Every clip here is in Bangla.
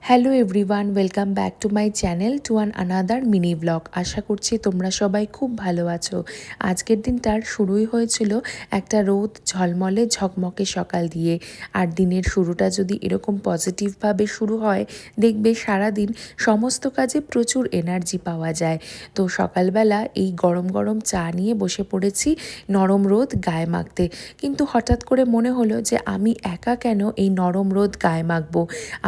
Hello everyone, welcome back to my channel to another mini vlog. আশা করছি তোমরা সবাই খুব ভালো আছো। আজকের দিনটার শুরুই হয়েছিল একটা রোদ ঝলমলে ঝকমকে সকাল দিয়ে। আর দিনের শুরুটা যদি এরকম পজিটিভভাবে শুরু হয়, দেখবে সারাদিন সমস্ত কাজে প্রচুর এনার্জি পাওয়া যায়। তো সকালবেলা এই গরম গরম চা নিয়ে বসে পড়েছি নরম রোদ গায়ে মাখতে। কিন্তু হঠাৎ করে মনে হলো যে আমি একা কেন এই নরম রোদ গায়ে মাখবো,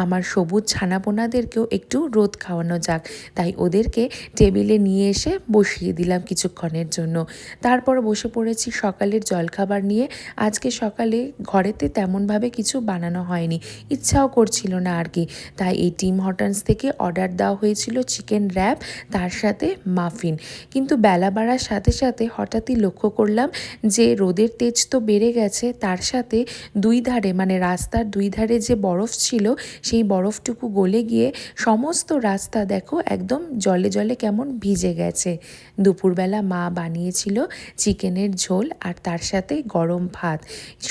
আমার সবুজ ছানাপোনাদেরকেও একটু রোদ খাওয়ানো যাক। তাই ওদেরকে টেবিলে নিয়ে এসে বসিয়ে দিলাম কিছুক্ষণের জন্য। তারপর বসে পড়েছি সকালের জলখাবার নিয়ে। আজকে সকালে ঘরেতে তেমনভাবে কিছু বানানো হয়নি, ইচ্ছাও করছিল না আর কি। তাই এই টিম হর্টনস থেকে অর্ডার দেওয়া হয়েছিল চিকেন র্যাপ, তার সাথে মাফিন। কিন্তু বেলা বাড়ার সাথে সাথে হঠাৎই লক্ষ্য করলাম যে রোদের তেজ তো বেড়ে গেছে, তার সাথে দুই ধারে মানে রাস্তার দুই ধারে যে বরফ ছিল সেই বরফটুকু গলে গিয়ে সমস্ত রাস্তা দেখো একদম জলে জলে কেমন ভিজে গেছে। দুপুরবেলা মা বানিয়েছিল চিকেনের ঝোল আর তার সাথে গরম ভাত।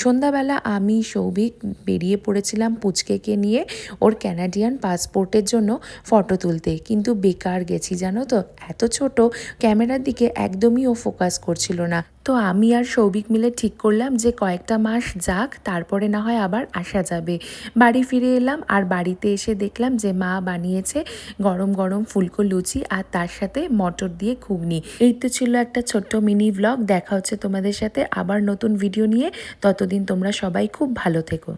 সন্ধ্যাবেলা আমি সৌভিক বেরিয়ে পড়েছিলাম পুচকেকে নিয়ে ওর ক্যানাডিয়ান পাসপোর্টের জন্য ফটো তুলতে, কিন্তু বেকার গেছি জানো তো, এত ছোট ক্যামেরার দিকে একদমই ও ফোকাস করছিল না। তো আমি আর সৌভিক মিলে ঠিক করলাম যে কয়েকটা মাস যাক, তারপরে না হয় আবার আসা যাবে। বাড়ি ফিরে এলাম আর বাড়িতে এসে দেখলাম যে মা বানিয়েছে গরম গরম ফুলকো লুচি আর তার সাথে মটর দিয়ে ঘুগনি। এই তো ছিল একটা ছোট্ট মিনি ব্লগ। দেখা হচ্ছে তোমাদের সাথে আবার নতুন ভিডিও নিয়ে। ততদিন তোমরা সবাই খুব ভালো থেকো।